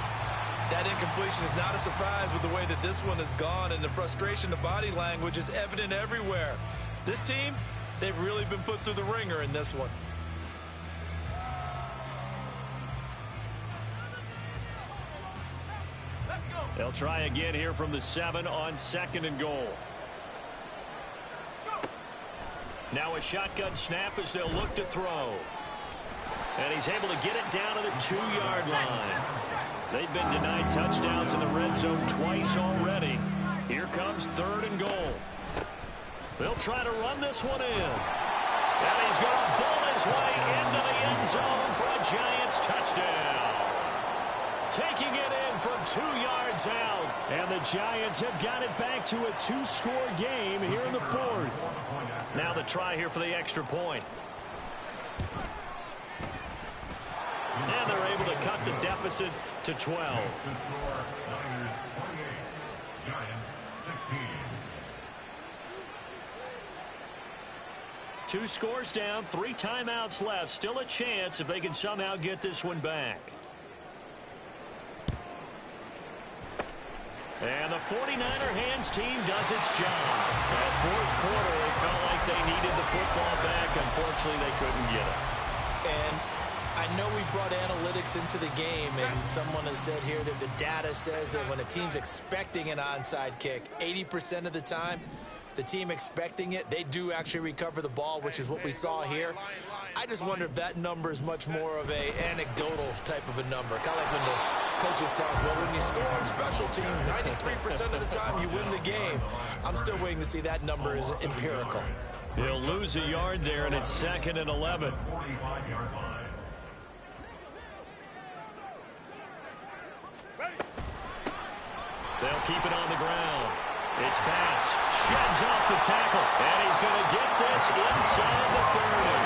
That incompletion is not a surprise with the way that this one has gone, and the frustration, the body language is evident everywhere. This team, they've really been put through the ringer in this one. They'll try again here from the 7 on 2nd and goal. Now a shotgun snap as they'll look to throw. And he's able to get it down to the 2-yard line. They've been denied touchdowns in the red zone twice already. Here comes 3rd and goal. They'll try to run this one in. And he's going to bull his way into the end zone for a Giants touchdown. Taking it in from 2 yards out. And the Giants have got it back to a 2-score game here in the 4th. Now the try here for the extra point. And they're able to cut the deficit to 12. Niners 28, Giants 16. 2 scores down, 3 timeouts left. Still a chance if they can somehow get this one back. And the 49er hands team does its job. That 4th quarter, it felt like they needed the football back. Unfortunately, they couldn't get it. And I know we brought analytics into the game, and someone has said here that the data says that when a team's expecting an onside kick, 80% of the time, the team expecting it, they do actually recover the ball, which is what we saw here. I just wonder if that number is much more of a anecdotal type of a number. Kind of like when the coaches tell us, well, when you score on special teams, 93% of the time you win the game. I'm still waiting to see that number is empirical. He'll lose a yard there, and it's 2nd and 11. 45-yard line. They'll keep it on the ground. It's Bass. Sheds off the tackle. And he's going to get this inside the 30.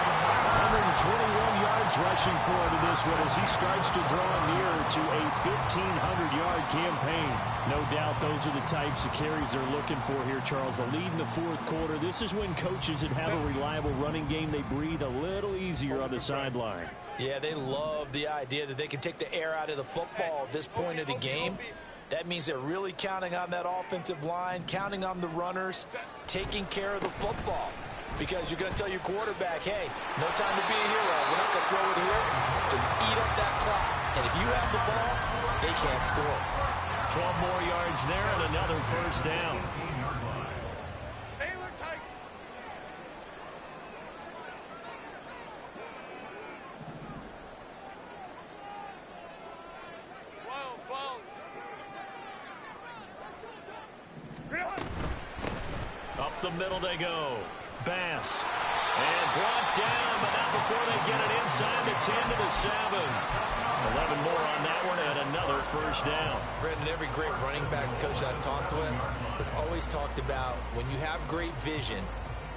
121 yards rushing for him in this one as he starts to draw nearer to a 1,500-yard campaign. No doubt those are the types of carries they're looking for here, Charles. The lead in the 4th quarter. This is when coaches that have a reliable running game, they breathe a little easier on the sideline. Yeah, they love the idea that they can take the air out of the football at this point of the game. That means they're really counting on that offensive line, counting on the runners, taking care of the football. Because you're going to tell your quarterback, hey, no time to be a hero. We're not going to throw it here. Just eat up that clock. And if you have the ball, they can't score. 12 more yards there and another first down. the middle they go. Bass. And brought down, but not before they get it inside the 10 to the 7. 11 more on that one and another first down. Brendan, every great running backs coach I've talked with has always talked about when you have great vision,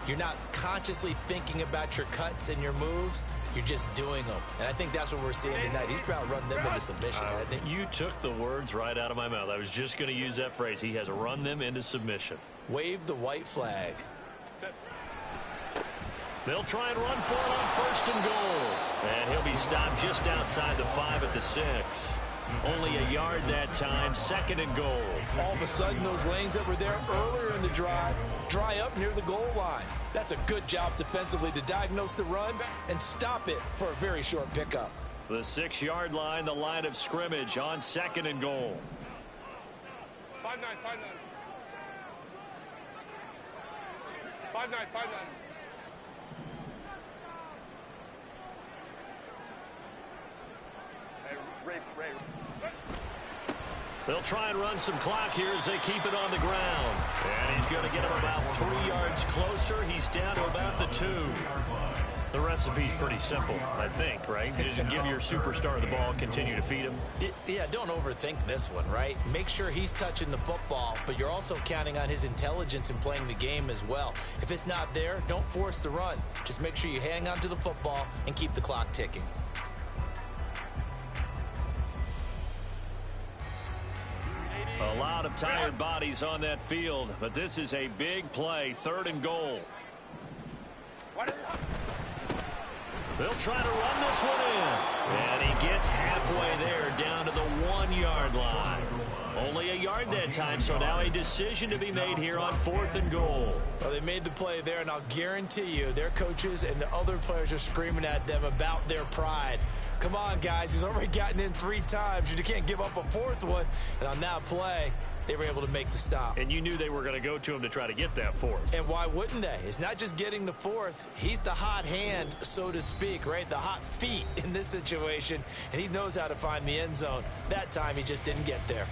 you're not consciously thinking about your cuts and your moves. You're just doing them. And I think that's what we're seeing tonight. He's about run them into submission, hasn't he? You took the words right out of my mouth. I was just going to use that phrase. He has run them into submission. Wave the white flag. They'll try and run for it on first and goal. And he'll be stopped just outside the 5 at the 6. Only a yard that time, second and goal. All of a sudden, those lanes that were there earlier in the drive dry up near the goal line. That's a good job defensively to diagnose the run and stop it for a very short pickup. The 6-yard line, the line of scrimmage on second and goal. 5-9, 5-9. 5-9, 5-9. Ray. They'll try and run some clock here as they keep it on the ground. And he's going to get him about 3 yards closer. He's down to about the 2. The recipe's pretty simple, I think, right? Just give your superstar the ball, continue to feed him. Yeah, don't overthink this one, right? Make sure he's touching the football, but you're also counting on his intelligence in playing the game as well. If it's not there, don't force the run. Just make sure you hang on to the football and keep the clock ticking. A lot of tired bodies on that field, but this is a big play, third and goal. They'll try to run this one in. And he gets halfway there, down to the 1-yard line. Only a yard that time, so now a decision to be made here on fourth and goal. Well, they made the play there, and I'll guarantee you their coaches and the other players are screaming at them about their pride. Come on, guys. He's already gotten in 3 times. You can't give up a 4th one. And on that play, they were able to make the stop. And you knew they were going to go to him to try to get that 4th. And why wouldn't they? It's not just getting the 4th. He's the hot hand, so to speak, right? The hot feet in this situation. And he knows how to find the end zone. That time, he just didn't get there.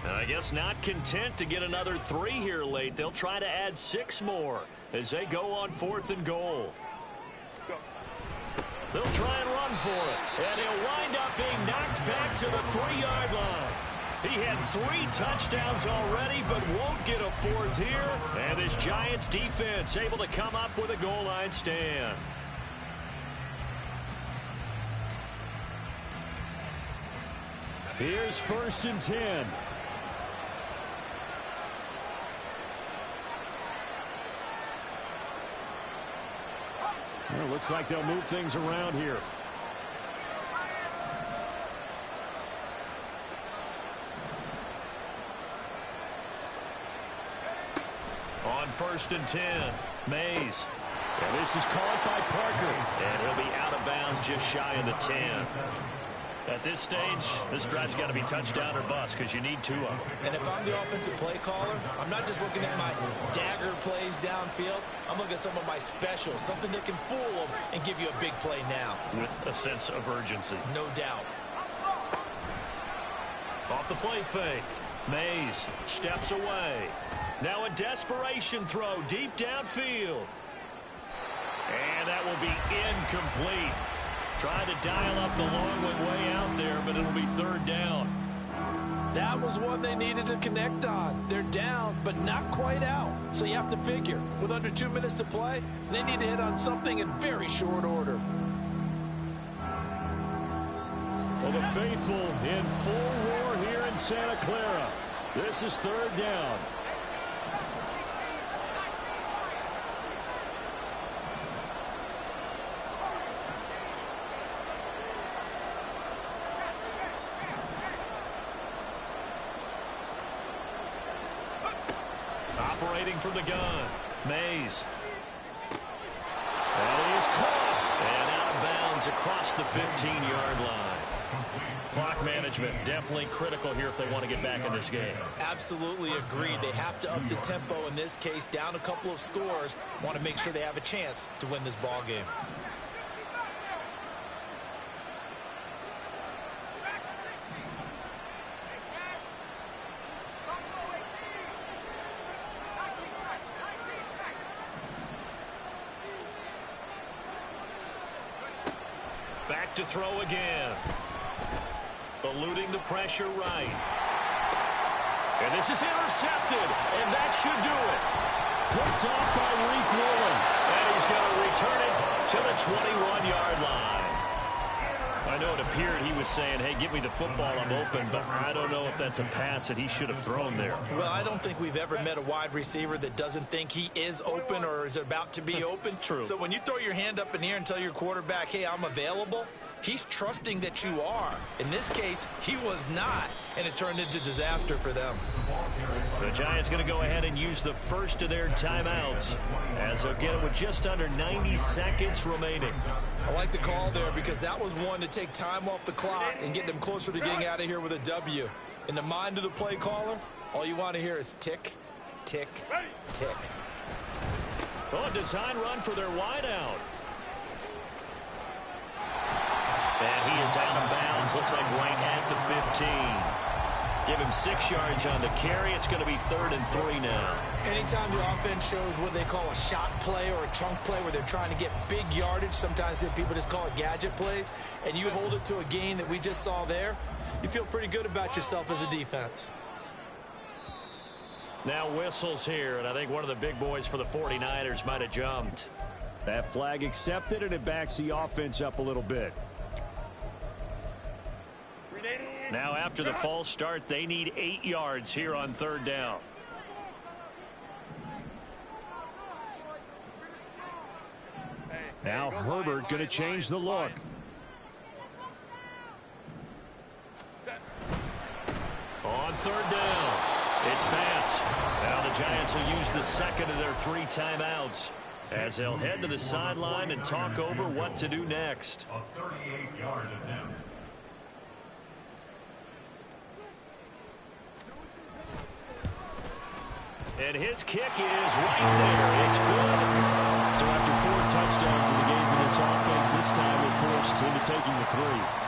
I guess not content to get another 3 here late. They'll try to add 6 more as they go on fourth and goal. They'll try and run for it. And he'll wind up being knocked back to the 3-yard line. He had 3 touchdowns already, but won't get a 4th here. And this Giants defense able to come up with a goal line stand. Here's first and 10. Well, looks like they'll move things around here. On first and 10, Mays. And this is caught by Parker. And he'll be out of bounds just shy of the 10. At this stage, this drive's got to be touchdown or bust because you need 2 of them. And if I'm the offensive play caller, I'm not just looking at my dagger plays downfield. I'm looking at some of my specials, something that can fool them and give you a big play now. With a sense of urgency. No doubt. Off the play fake. Mays steps away. Now a desperation throw deep downfield. And that will be incomplete. Trying to dial up the long one way out there, but it'll be third down. That was one they needed to connect on. They're down, but not quite out. So you have to figure, with under 2 minutes to play, they need to hit on something in very short order. Well, the faithful in full roar here in Santa Clara. This is third down. Operating from the gun, Mays. And he is caught. And out of bounds across the 15-yard line. Clock management definitely critical here if they want to get back in this game. Absolutely agreed. They have to up the tempo in this case. Down a couple of scores. Want to make sure they have a chance to win this ball game. Back to throw again. Eluding the pressure right. And this is intercepted, and that should do it. Picked off by Reek Woolen, and he's going to return it to the 21-yard line. I know it appeared he was saying, hey, give me the football, I'm open, but I don't know if that's a pass that he should have thrown there. Well, I don't think we've ever met a wide receiver that doesn't think he is open or is about to be open. True. So when you throw your hand up in the air and tell your quarterback, hey, I'm available, he's trusting that you are. In this case, he was not, and it turned into disaster for them. The Giants going to go ahead and use the first of their timeouts as they'll get it with just under 90 seconds remaining. I like the call there because that was one to take time off the clock and get them closer to getting out of here with a W. In the mind of the play caller, all you want to hear is tick, tick, tick. Oh, a design run for their wideout. And he is out of bounds. Looks like right at the 15. Give him 6 yards on the carry. It's going to be 3rd and 3 now. Anytime the offense shows what they call a shot play or a chunk play where they're trying to get big yardage, sometimes people just call it gadget plays, and you hold it to a gain that we just saw there, you feel pretty good about yourself as a defense. Now whistles here, and I think one of the big boys for the 49ers might have jumped. That flag accepted, and it backs the offense up a little bit. Now after the false start, they need 8 yards here on 3rd down. Now Herbert going to change the look. On 3rd down, it's Batts. Now the Giants will use the second of their 3 timeouts as they'll head to the sideline and talk over what to do next. A 38-yard attempt. And his kick is right there. It's good. So after 4 touchdowns in the game for this offense, this time it forced into taking the 3.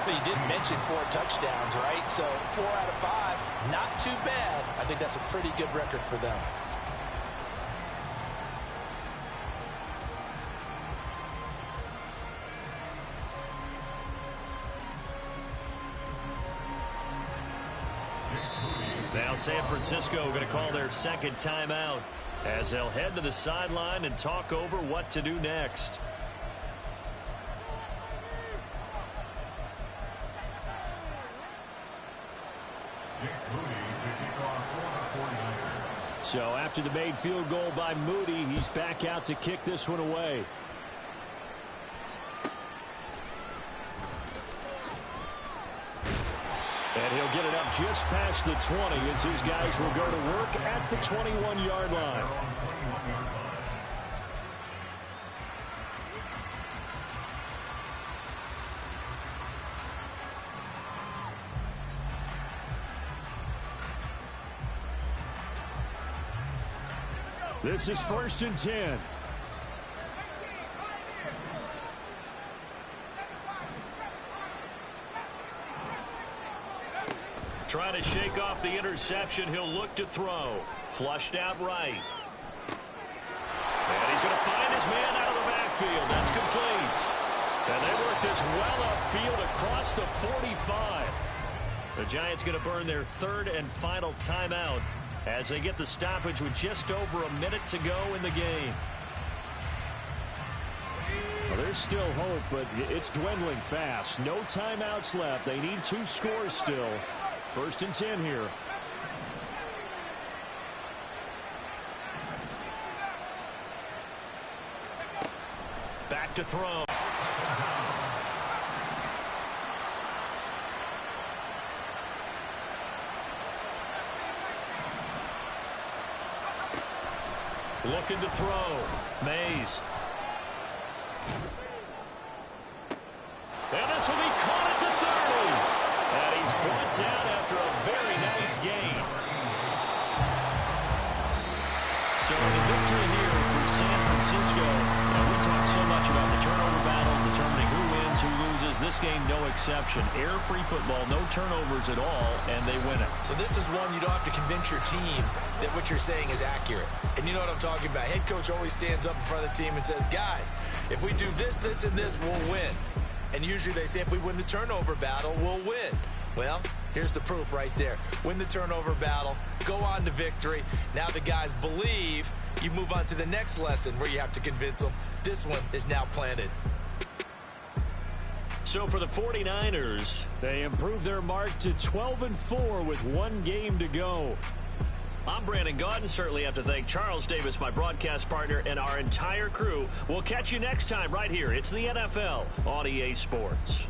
So you did mention 4 touchdowns, right? So 4 out of 5, not too bad. I think that's a pretty good record for them. Now San Francisco going to call their second timeout as they'll head to the sideline and talk over what to do next. So after the made field goal by Moody, he's back out to kick this one away. And he'll get it up just past the 20 as his guys will go to work at the 21-yard line. This is 1st and 10. Trying to shake off the interception. He'll look to throw. Flushed out right. And he's going to find his man out of the backfield. That's complete. And they work this well upfield across the 45. The Giants going to burn their 3rd and final timeout as they get the stoppage with just over a minute to go in the game. Well, there's still hope, but it's dwindling fast. No timeouts left. They need 2 scores still. 1st and 10 here. Back to throw. Looking to throw. Mays. And this will be caught at the 30. brought down after a very nice gain. So the victory here for San Francisco. And we talked so much about the turnover battle, determining who wins, who loses. This game, no exception. Air-free football, no turnovers at all, and they win it. So this is one you don't have to convince your team that what you're saying is accurate. And you know what I'm talking about. Head coach always stands up in front of the team and says, guys, if we do this, this, and this, we'll win. And usually they say if we win the turnover battle, we'll win. Well, here's the proof right there. Win the turnover battle, go on to victory. Now the guys believe. You move on to the next lesson where you have to convince them. This one is now planted. So for the 49ers, they improved their mark to 12-4 with one game to go. I'm Brandon Gaudin. Certainly have to thank Charles Davis, my broadcast partner, and our entire crew. We'll catch you next time right here. It's the NFL on EA Sports.